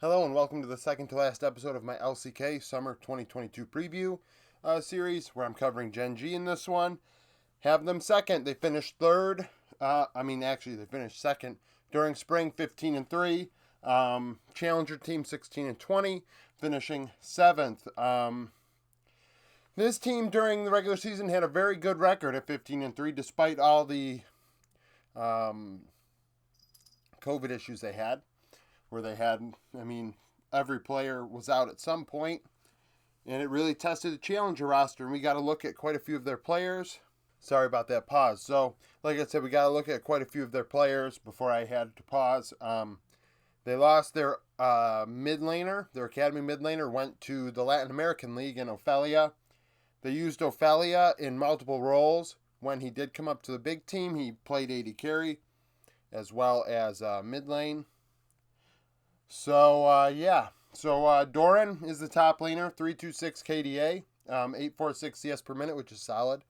Hello and welcome to the second to last episode of my LCK Summer 2022 preview series where I'm covering Gen.G in this one. Have them second. They finished third. They finished second during spring, 15 and 3. Challenger team 16 and 20, finishing seventh. This team during the regular season had a very good record at 15 and 3 despite all the COVID issues they had. Where they had, every player was out at some point, and it really tested the challenger roster, and we got to look at quite a few of their players. Sorry about that pause. So, like I said, we got to look at quite a few of their players before I had to pause. They lost their mid laner, their academy mid laner, went to the Latin American League in Ophelia. They used Ophelia in multiple roles. When he did come up to the big team, he played AD carry as well as mid lane. So Doran is the top laner, 326 KDA, 846 CS per minute, which is solid.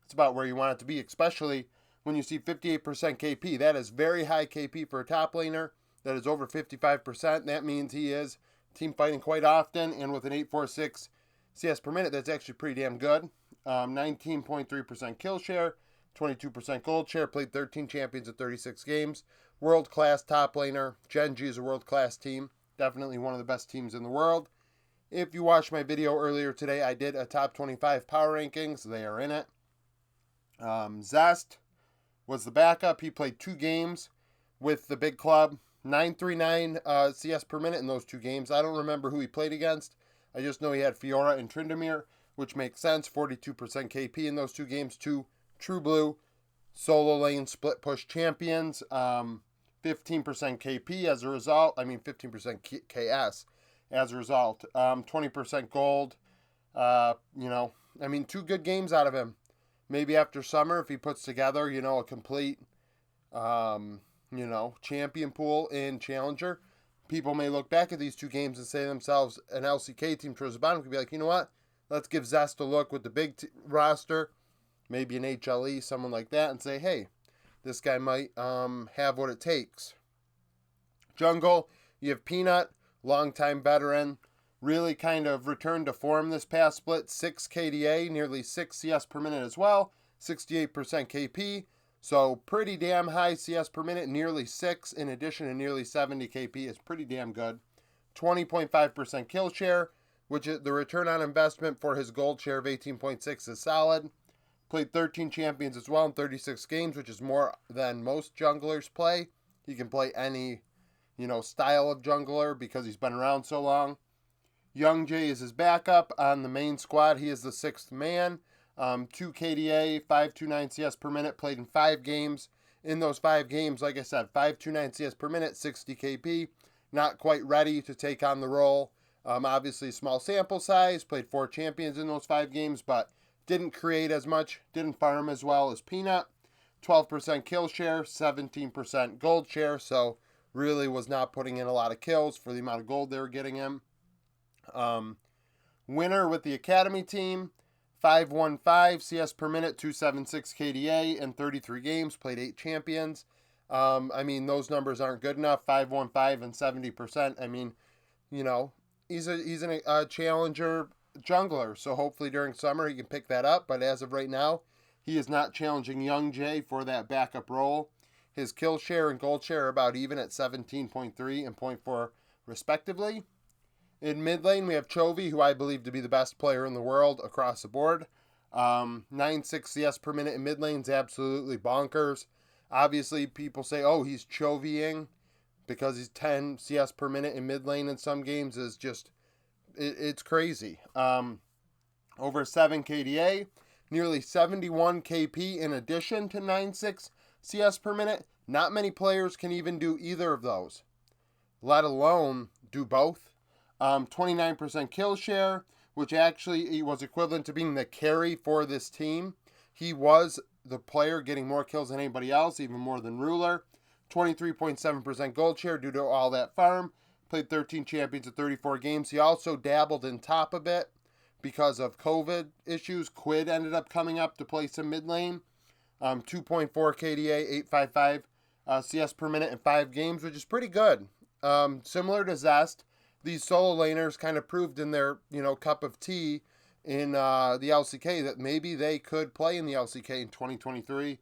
It's about where you want it to be, especially when you see 58% KP. That is very high KP for a top laner. That is over 55%. That means he is team fighting quite often, and with an 846 CS per minute, that's actually pretty damn good. 19.3% kill share, 22% gold share, played 13 champions in 36 games. World-class top laner. Gen.G is a world-class team. Definitely one of the best teams in the world. If you watched my video earlier today, I did a top 25 power rankings. They are in it. Zest was the backup. He played 2 games with the big club. 939 CS per minute in those 2 games. I don't remember who he played against. I just know he had Fiora and Tryndamere, which makes sense. 42% KP in those 2 games. 2 True Blue solo lane split push champions. 15% KP as a result. 15% KS as a result. 20% gold. 2 good games out of him. Maybe after summer, if he puts together, a complete, champion pool in Challenger, people may look back at these 2 games and say to themselves, an LCK team towards the bottom could be like, you know what? Let's give Zest a look with the big roster, maybe an HLE, someone like that, and say, hey, this guy might have what it takes. Jungle, you have Peanut, longtime veteran, really kind of returned to form this past split. 6 KDA, nearly 6 CS per minute as well, 68% KP. So pretty damn high CS per minute, nearly 6 in addition to nearly 70 KP is pretty damn good. 20.5% kill share, which is the return on investment for his gold share of 18.6 is solid. Played 13 champions as well in 36 games, which is more than most junglers play. He can play any, style of jungler because he's been around so long. Gen.G is his backup on the main squad. He is the 6th man. 2 KDA, 529 CS per minute, played in 5 games. In those 5 games, like I said, 529 CS per minute, 60 KP. Not quite ready to take on the role. Obviously, small sample size. Played 4 champions in those 5 games, but didn't create as much, didn't farm as well as Peanut. 12% kill share, 17% gold share, so really was not putting in a lot of kills for the amount of gold they were getting him. Winner with the Academy team, 515 CS per minute, 276 KDA in 33 games, played 8 champions. Those numbers aren't good enough, 515 and 70%. He's a challenger jungler, so hopefully during summer he can pick that up, but as of right now he is not challenging Gen.G for that backup role. His kill share and gold share are about even at 17.3 and 0.4 respectively. In mid lane we have Chovy, who I believe to be the best player in the world across the board. 9.6 CS per minute in mid lane is absolutely bonkers. Obviously people say, oh, he's Chovying because he's 10 CS per minute in mid lane in some games is just it's crazy. Over 7 KDA, nearly 71 KP in addition to 9.6 CS per minute. Not many players can even do either of those, let alone do both. 29% kill share, which actually was equivalent to being the carry for this team. He was the player getting more kills than anybody else, even more than Ruler. 23.7% gold share due to all that farm. Played 13 champions in 34 games. He also dabbled in top a bit because of COVID issues. Quid ended up coming up to play some mid lane. 2.4 KDA, 855 CS per minute in 5 games, which is pretty good. Similar to Zest, these solo laners kind of proved in their, cup of tea in the LCK that maybe they could play in the LCK in 2023.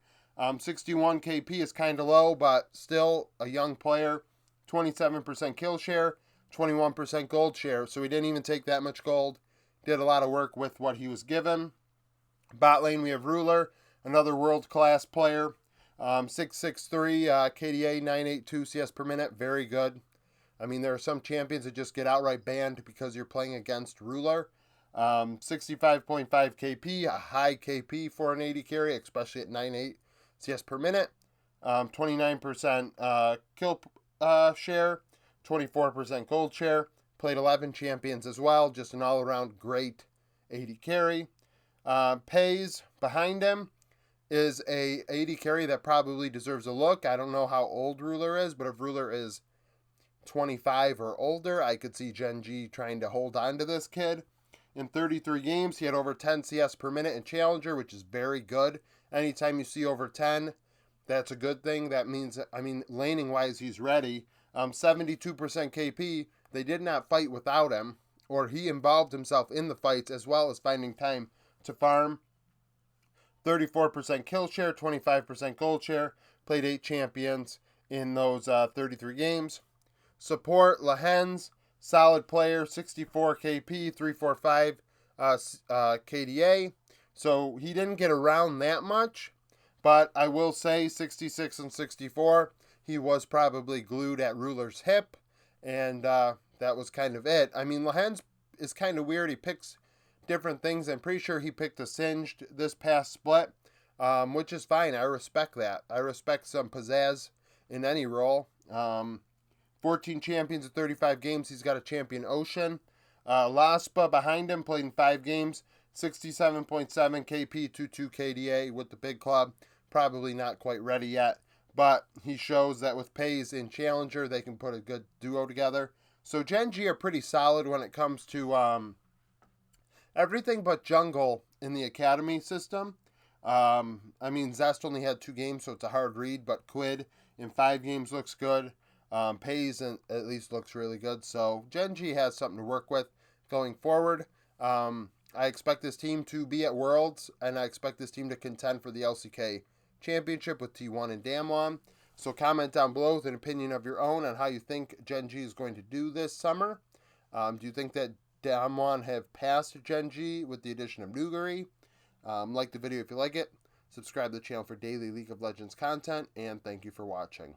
61 KP is kind of low, but still a young player. 27% kill share, 21% gold share. So he didn't even take that much gold. Did a lot of work with what he was given. Bot lane, we have Ruler, another world-class player. 663 KDA, 982 CS per minute. Very good. I mean, there are some champions that just get outright banned because you're playing against Ruler. 65.5 KP, a high KP for an 80 carry, especially at 9.8 CS per minute. 29% kill share, 24% gold share. Played 11 champions as well. Just an all-around great 80 carry. Pays behind him is a 80 carry that probably deserves a look. I don't know how old Ruler is, but if Ruler is 25 or older, I could see Gen.G trying to hold on to this kid. In 33 games, he had over 10 CS per minute in Challenger, which is very good. Anytime you see over 10, that's a good thing. That means, laning-wise, he's ready. 72% KP. They did not fight without him, or he involved himself in the fights as well as finding time to farm. 34% kill share, 25% gold share. Played 8 champions in those 33 games. Support, Lahens, solid player, 64 KP, 345 KDA. So he didn't get around that much, but I will say 66 and 64, he was probably glued at Ruler's hip, and that was kind of it. I mean, Lahens is kind of weird. He picks different things. I'm pretty sure he picked a Singed this past split, which is fine. I respect that. I respect some pizzazz in any role. 14 champions in 35 games. He's got a champion Ocean. Laspa behind him, played in 5 games. 67.7 KP, 22 KDA with the big club. Probably not quite ready yet, but he shows that with Pays in Challenger, they can put a good duo together. So Gen.G are pretty solid when it comes to everything but jungle in the academy system. Zest only had 2 games, so it's a hard read, but Quid in 5 games looks good. Pays at least looks really good. So Gen.G has something to work with going forward. I expect this team to be at Worlds, and I expect this team to contend for the LCK Championship with T1 and Damwon. So comment down below with an opinion of your own on how you think Gen.G is going to do this summer. Do you think that Damwon have passed Gen.G with the addition of Nuguri? Like the video if you like it. Subscribe to the channel for daily League of Legends content, and thank you for watching.